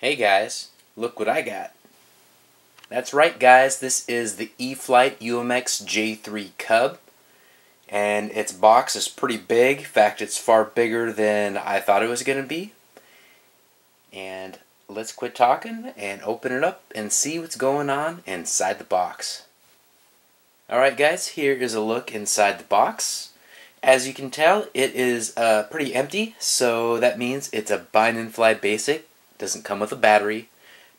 Hey guys, look what I got. That's right guys, this is the E-flite UMX J-3 Cub, and its box is pretty big. In fact, it's far bigger than I thought it was going to be. And let's quit talking and open it up and see what's going on inside the box. Alright guys, here is a look inside the box. As you can tell, it is pretty empty, so that means it's a Maiden Flight basic. Doesn't come with a battery,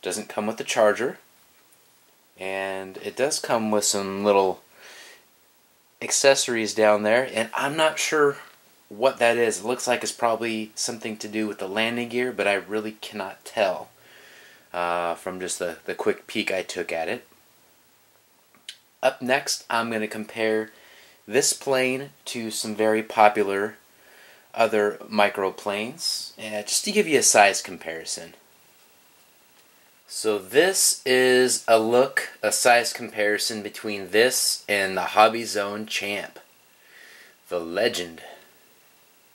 doesn't come with a charger, and it does come with some little accessories down there, and I'm not sure what that is. It looks like it's probably something to do with the landing gear, but I really cannot tell from just the quick peek I took at it. Up next, I'm going to compare this plane to some very popular other microplanes, just to give you a size comparison. So this is a size comparison between this and the Hobbyzone Champ, the legend.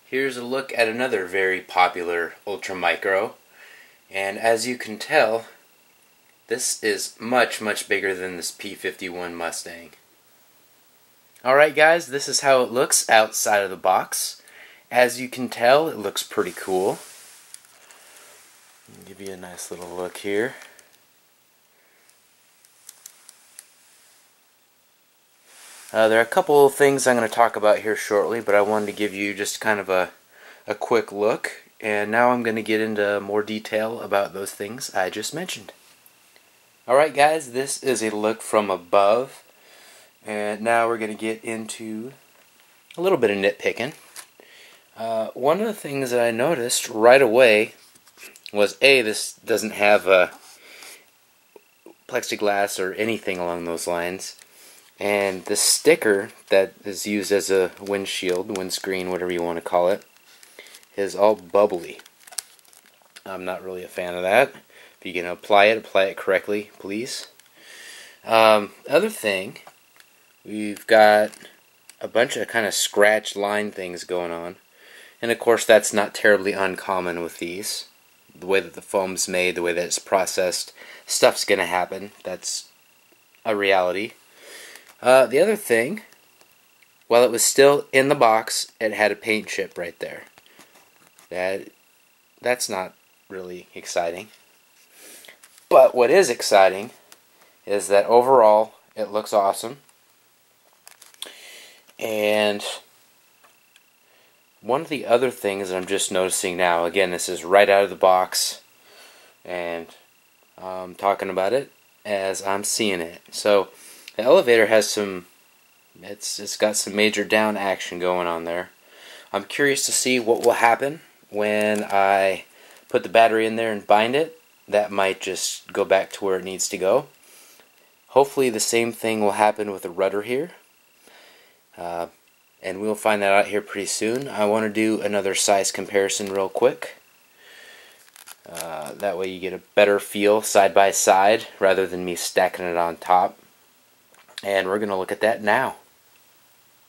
Here's a look at another very popular Ultra Micro, and as you can tell, this is much bigger than this P-51 Mustang. Alright guys, this is how it looks outside of the box. As you can tell, it looks pretty cool. I'll give you a nice little look here. There are a couple of things I'm going to talk about here shortly, but I wanted to give you just kind of a quick look, and now I'm going to get into more detail about those things I just mentioned. Alright guys, this is a look from above, and now we're going to get into a little bit of nitpicking. One of the things that I noticed right away was this doesn't have a plexiglass or anything along those lines, and the sticker that is used as a windshield, windscreen, whatever you want to call it, is all bubbly. I'm not really a fan of that. If you're going to apply it correctly, please. Other thing, we've got a bunch of kind of scratch line things going on. And of course that's not terribly uncommon with these. The way that the foam's made, the way that it's processed, stuff's gonna happen. That's a reality. The other thing, while it was still in the box, it had a paint chip right there. That's not really exciting. But what is exciting is that overall it looks awesome. And one of the other things that I'm just noticing now, again, this is right out of the box, and I'm talking about it as I'm seeing it. So the elevator has it's got some major down action going on there. I'm curious to see what will happen when I put the battery in there and bind it. That might just go back to where it needs to go. Hopefully the same thing will happen with the rudder here. And we'll find that out here pretty soon. I want to do another size comparison real quick. That way you get a better feel side by side rather than me stacking it on top. And we're going to look at that now.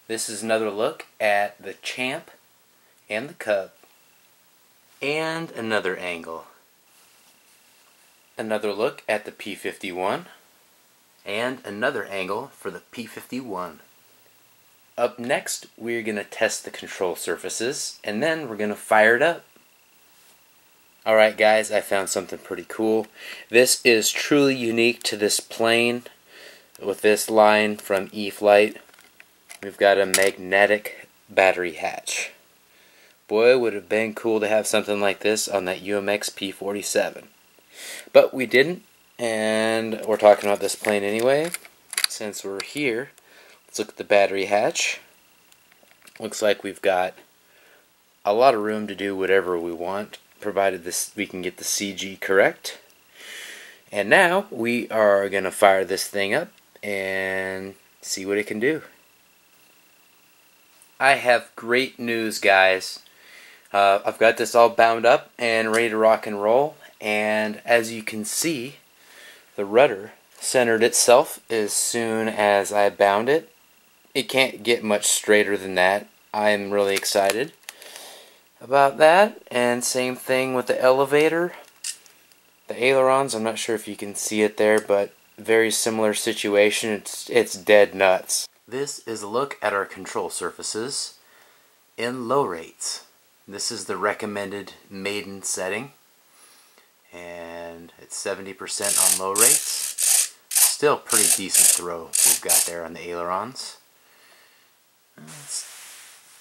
This is another look at the Champ and the Cub. And another angle. Another look at the P-51. And another angle for the P-51. Up next, we're going to test the control surfaces, and then we're going to fire it up. Alright guys, I found something pretty cool. This is truly unique to this plane. With this line from E-flite, we've got a magnetic battery hatch. Boy, it would have been cool to have something like this on that UMX P-47. But we didn't, and we're talking about this plane anyway. Since we're here, let's look at the battery hatch. Looks like we've got a lot of room to do whatever we want, provided we can get the CG correct. And now we are going to fire this thing up and see what it can do. I have great news, guys. I've got this all bound up and ready to rock and roll, and as you can see, the rudder centered itself as soon as I bound it. It can't get much straighter than that. I'm really excited about that. And same thing with the elevator. The ailerons, I'm not sure if you can see it there, but very similar situation. It's dead nuts. This is a look at our control surfaces in low rates. This is the recommended maiden setting, and it's 70% on low rates. Still pretty decent throw we've got there on the ailerons. Let's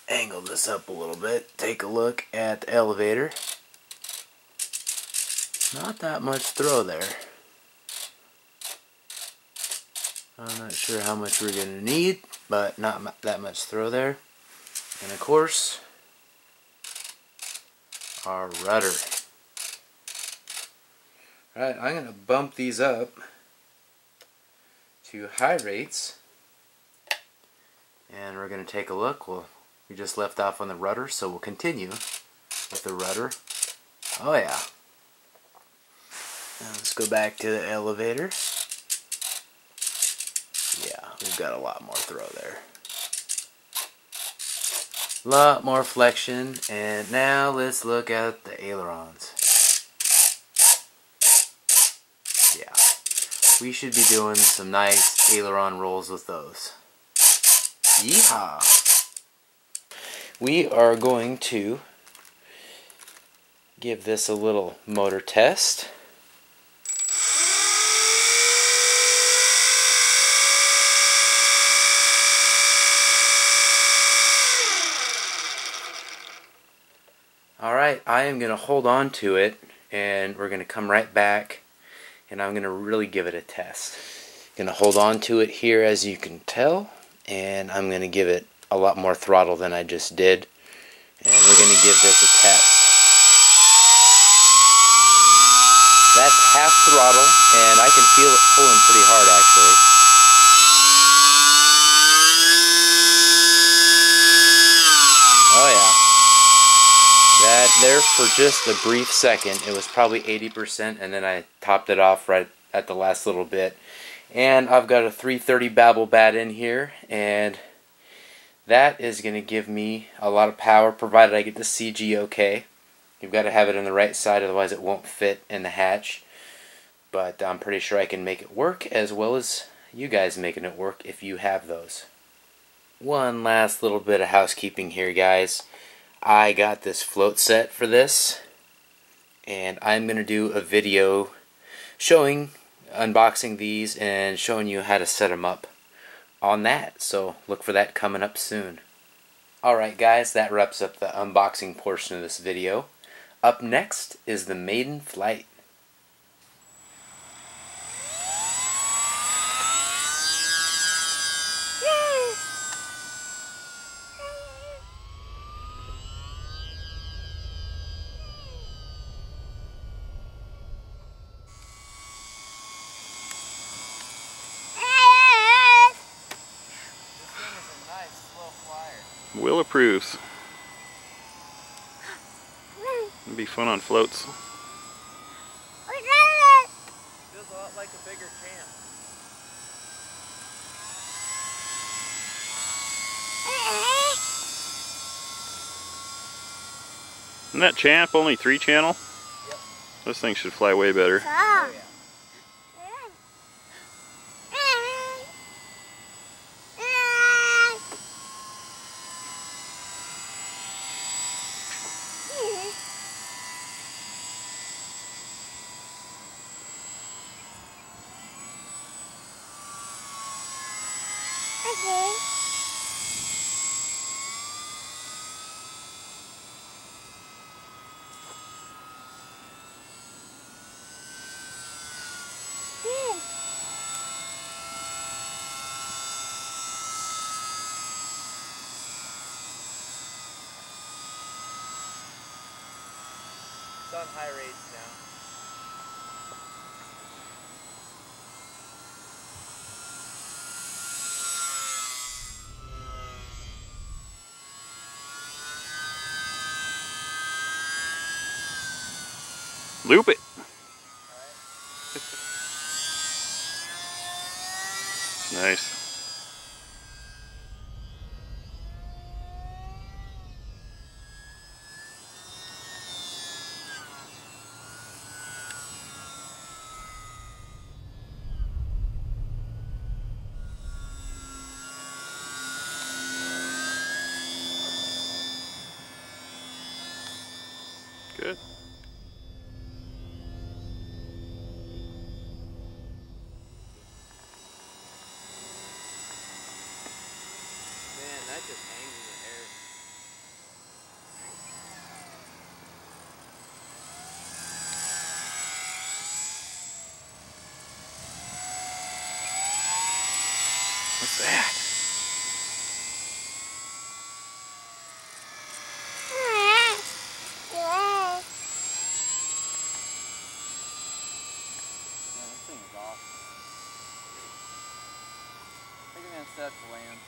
angle this up a little bit. Take a look at the elevator. Not that much throw there. I'm not sure how much we're going to need, but not that much throw there. And of course, our rudder. Alright, I'm going to bump these up to high rates. And we're going to take a look. We just left off on the rudder, so we'll continue with the rudder. Oh yeah. Now let's go back to the elevator. Yeah, we've got a lot more throw there. Lot more flexion, and now let's look at the ailerons. Yeah, we should be doing some nice aileron rolls with those. Yeehaw! We are going to give this a little motor test. Alright, I am going to hold on to it, and we're going to come right back, and I'm going to really give it a test. Going to hold on to it here, as you can tell, and I'm going to give it a lot more throttle than I just did, and we're going to give this a test. That's half throttle, and I can feel it pulling pretty hard actually. There for just a brief second. It was probably 80%, and then I topped it off right at the last little bit. And I've got a 330 Babel bat in here, and that is going to give me a lot of power, provided I get the CG okay. You've got to have it on the right side, otherwise it won't fit in the hatch. But I'm pretty sure I can make it work, as well as you guys making it work if you have those. One last little bit of housekeeping here, guys. I got this float set for this, and I'm going to do a video unboxing these and showing you how to set them up on that, so look for that coming up soon. Alright guys, that wraps up the unboxing portion of this video. Up next is the Maiden Flight. Will approves. It'd be fun on floats. Feels a lot like a bigger Champ. Isn't that Champ only 3-channel? Yep. This thing should fly way better. Oh, yeah. It's on high rates now. Loop it. Nice. Good. Man, that just hangs in the air. What's that? Man, this thing is awesome. I think I'm gonna set to land.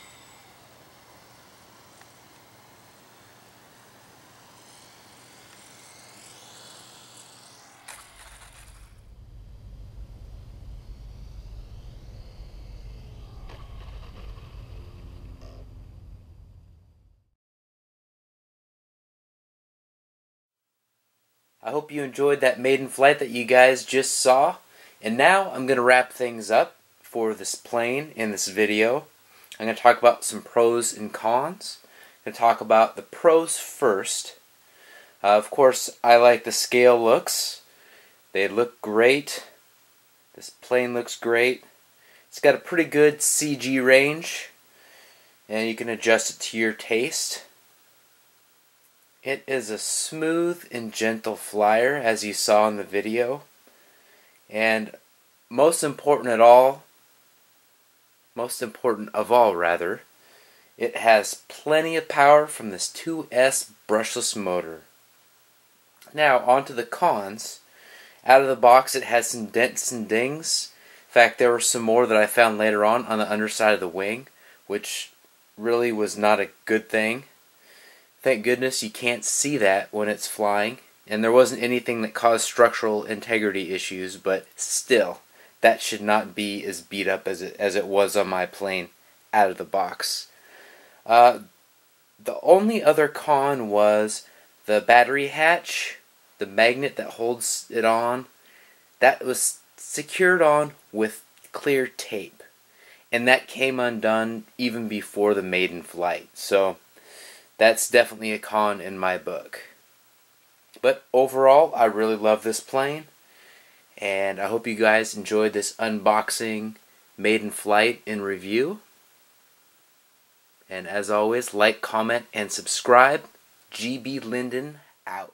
I hope you enjoyed that maiden flight that you guys just saw. And now I'm going to wrap things up for this plane in this video. I'm going to talk about some pros and cons. I'm going to talk about the pros first. Of course, I like the scale looks. They look great. This plane looks great. It's got a pretty good CG range, and you can adjust it to your taste. It is a smooth and gentle flyer, as you saw in the video. And most important of all, it has plenty of power from this 2S brushless motor. Now, onto the cons. Out of the box, it has some dents and dings. In fact, there were some more that I found later on the underside of the wing, which really was not a good thing. Thank goodness you can't see that when it's flying, and there wasn't anything that caused structural integrity issues, but still, that should not be as beat up as it was on my plane out of the box. The only other con was the battery hatch, the magnet that holds it on, that was secured on with clear tape, and that came undone even before the maiden flight. So that's definitely a con in my book. But overall, I really love this plane, and I hope you guys enjoyed this unboxing maiden flight in review. And as always, like, comment, and subscribe. GB Linden out.